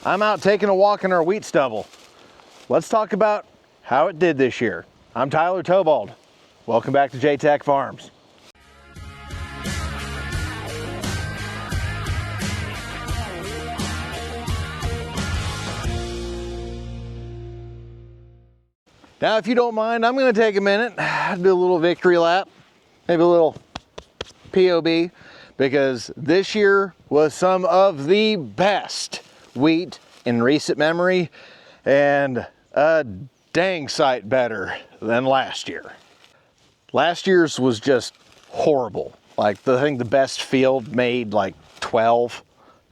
I'm out taking a walk in our wheat stubble. Let's talk about how it did this year. I'm Tyler Tobald. Welcome back to J-Tech Farms. Now, if you don't mind, I'm going to take a minute, do a little victory lap, maybe a little POB, because this year was some of the best wheat in recent memory, and a dang sight better than last year. Last year's was just horrible. Like, I think the best field made like 12.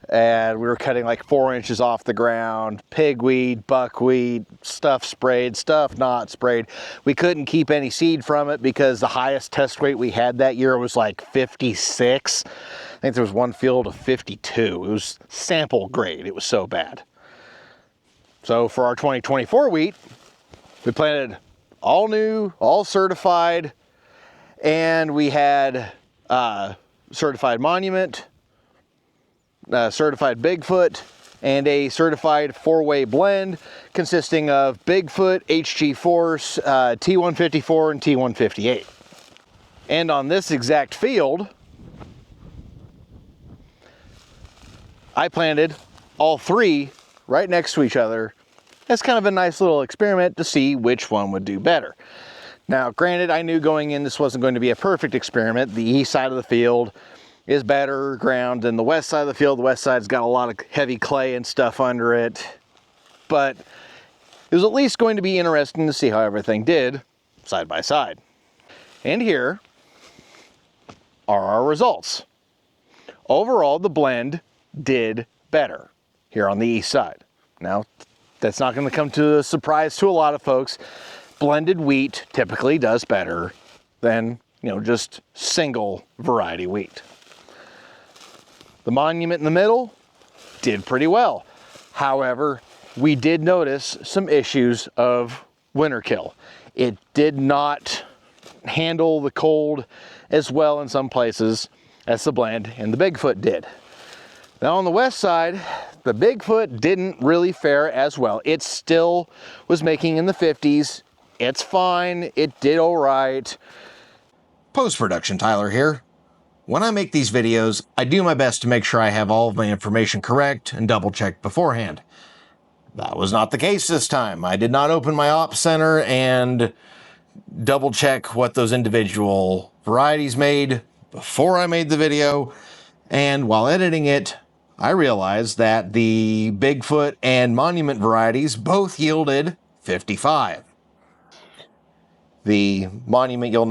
And we were cutting like 4 inches off the ground, pigweed, buckwheat, stuff sprayed, stuff not sprayed. We couldn't keep any seed from it because the highest test weight we had that year was like 56. I think there was one field of 52. It was sample grade. It was so bad. So for our 2024 wheat, we planted all new, all certified, and we had certified monument, certified Bigfoot, and a certified 4-way blend consisting of Bigfoot, HG Force, T154, and T158. And on this exact field, I planted all three right next to each other as kind of a nice little experiment to see which one would do better. Now, granted, I knew going in this wasn't going to be a perfect experiment. The east side of the field is better ground than the west side of the field. The west side's got a lot of heavy clay and stuff under it, but it was at least going to be interesting to see how everything did side by side. And here are our results. Overall, the blend did better here on the east side. Now, that's not going to come to a surprise to a lot of folks. Blended wheat typically does better than, just single variety wheat. The monument in the middle did pretty well. However, we did notice some issues of winter kill. It did not handle the cold as well in some places as the blend and the Bigfoot did. Now on the west side, the Bigfoot didn't really fare as well. It still was making in the 50s. It's fine. It did all right. Post-production Tyler here. When I make these videos, I do my best to make sure I have all of my information correct and double-checked beforehand. That was not the case this time. I did not open my ops center and double-check what those individual varieties made before I made the video, and while editing it, I realized that the Bigfoot and Monument varieties both yielded 55. The Monument, you'll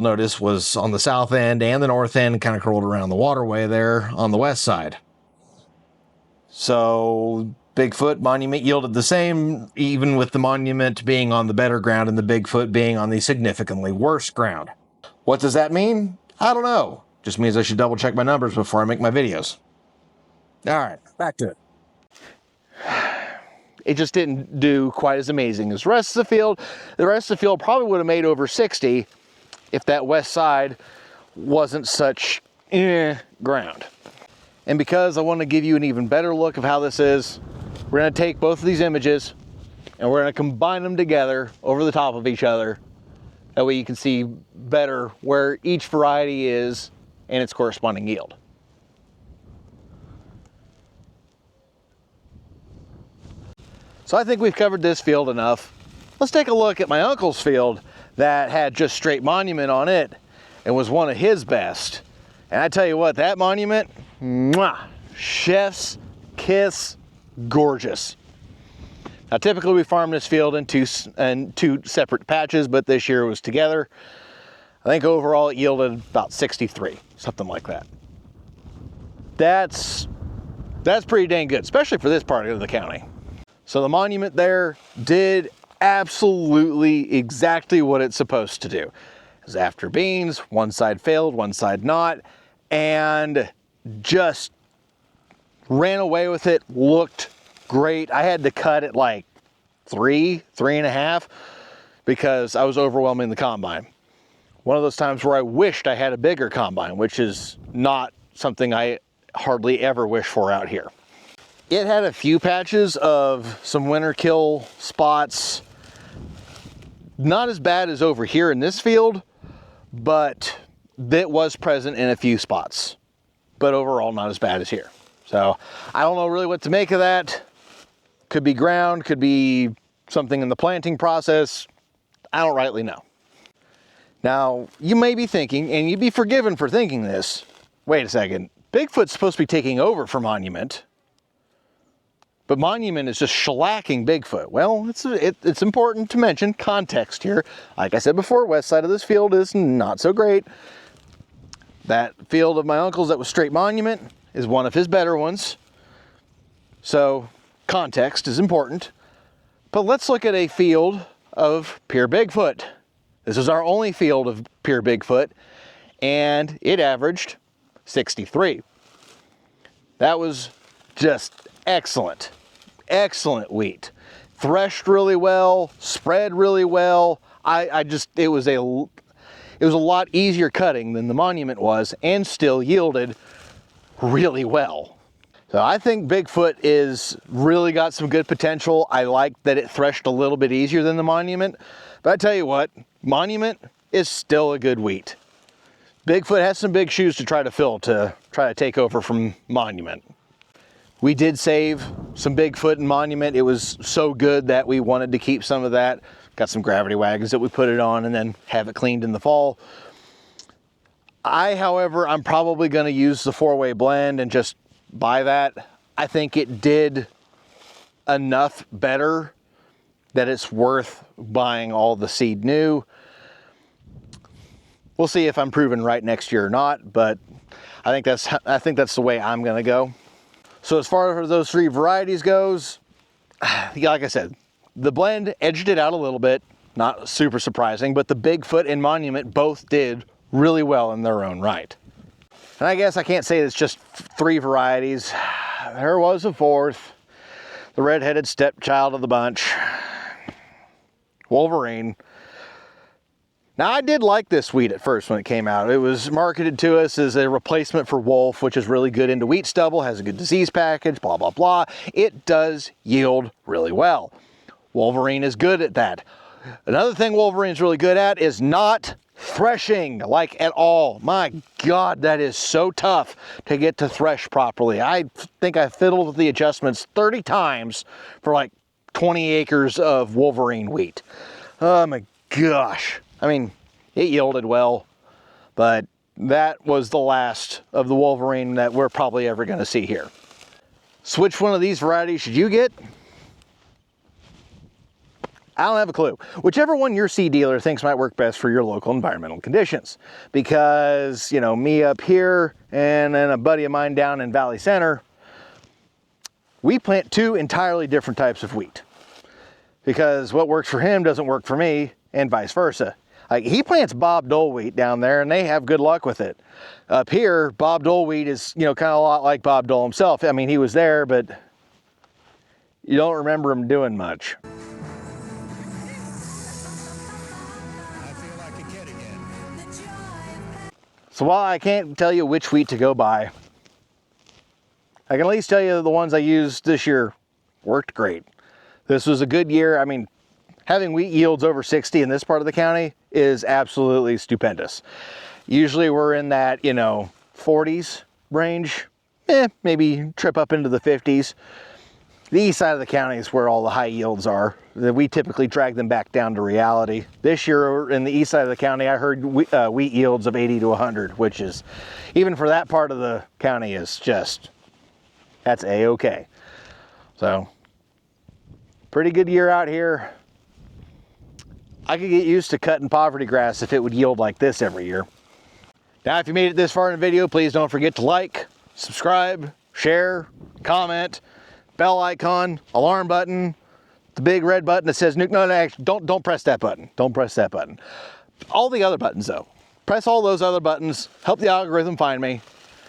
notice, was on the south end and the north end, kind of curled around the waterway there on the west side. So Bigfoot, Monument yielded the same, even with the Monument being on the better ground and the Bigfoot being on the significantly worse ground. What does that mean? I don't know. Just means I should double check my numbers before I make my videos. All right, back to it. It just didn't do quite as amazing as the rest of the field. The rest of the field probably would have made over 60 if that west side wasn't such ground. And because I want to give you an even better look of how this is, we're going to take both of these images and we're going to combine them together over the top of each other. That way you can see better where each variety is and its corresponding yield. So I think we've covered this field enough. Let's take a look at my uncle's field that had just straight Monument on it and was one of his best. And I tell you what, that Monument, mwah, chef's kiss, gorgeous. Now typically we farm this field in two separate patches, but this year it was together. I think overall it yielded about 63, something like that. That's pretty dang good, especially for this part of the county. So the Monument there did absolutely exactly what it's supposed to do. It was after beans, one side failed, one side not, and just ran away with it, looked great. I had to cut it like 3.5 because I was overwhelming the combine. One of those times where I wished I had a bigger combine, which is not something I hardly ever wish for out here. It had a few patches of some winter kill spots. Not as bad as over here in this field, but it was present in a few spots. But overall, not as bad as here. So I don't know really what to make of that. Could be ground, could be something in the planting process. I don't rightly know. Now, you may be thinking, and you'd be forgiven for thinking this, wait a second, Bigfoot's supposed to be taking over for Monument, but Monument is just shellacking Bigfoot. Well, it's important to mention context here. Like I said before, west side of this field is not so great. That field of my uncle's that was straight Monument is one of his better ones. So context is important. But let's look at a field of pure Bigfoot. This is our only field of pure Bigfoot, and it averaged 63. That was just excellent. Excellent wheat. Threshed really well, spread really well. It was a lot easier cutting than the Monument was, and still yielded really well. So I think Bigfoot is really got some good potential. I like that it threshed a little bit easier than the Monument, but I tell you what, Monument is still a good wheat. Bigfoot has some big shoes to try to fill to try to take over from Monument. We did save some Bigfoot and Monument. It was so good that we wanted to keep some of that. Got some gravity wagons that we put it on and then have it cleaned in the fall. However, I'm probably going to use the 4-way blend and just buy that. I think it did enough better that it's worth buying all the seed new. We'll see if I'm proven right next year or not, but I think that's the way I'm going to go. So as far as those 3 varieties goes, like I said, the blend edged it out a little bit, not super surprising, but the Bigfoot and Monument both did really well in their own right. And I guess I can't say it's just 3 varieties. There was a 4th, the red-headed stepchild of the bunch, Wolverine. Now, I did like this wheat at first when it came out. It was marketed to us as a replacement for Wolf, which is really good into wheat stubble, has a good disease package, blah, blah, blah. It does yield really well. Wolverine is good at that. Another thing Wolverine's really good at is not threshing, like at all. My God, that is so tough to get to thresh properly. I think I fiddled with the adjustments 30 times for like 20 acres of Wolverine wheat. Oh my gosh. I mean, it yielded well, but that was the last of the Wolverine that we're probably ever going to see here. So which one of these varieties should you get? I don't have a clue. Whichever one your seed dealer thinks might work best for your local environmental conditions. Because, you know, me up here and then a buddy of mine down in Valley Center, we plant 2 entirely different types of wheat. Because what works for him doesn't work for me, and vice versa. Like, he plants Bob Dole wheat down there and they have good luck with it. Up here, Bob Dole wheat is, you know, kind of a lot like Bob Dole himself. I mean, he was there, but you don't remember him doing much. So while I can't tell you which wheat to go buy, I can at least tell you the ones I used this year worked great. This was a good year. I mean, having wheat yields over 60 in this part of the county is absolutely stupendous. Usually we're in that, you know, 40s range, maybe trip up into the 50s. The east side of the county is where all the high yields are. We typically drag them back down to reality. This year in the east side of the county, I heard wheat yields of 80 to 100, which is, even for that part of the county, is just, that's A-okay. So, pretty good year out here. I could get used to cutting poverty grass if it would yield like this every year. Now, if you made it this far in the video, please don't forget to like, subscribe, share, comment, bell icon, alarm button, the big red button that says nuke. No, actually, don't press that button. Don't press that button. All the other buttons though. Press all those other buttons. Help the algorithm find me.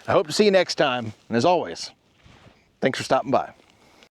I hope to see you next time. And as always, thanks for stopping by.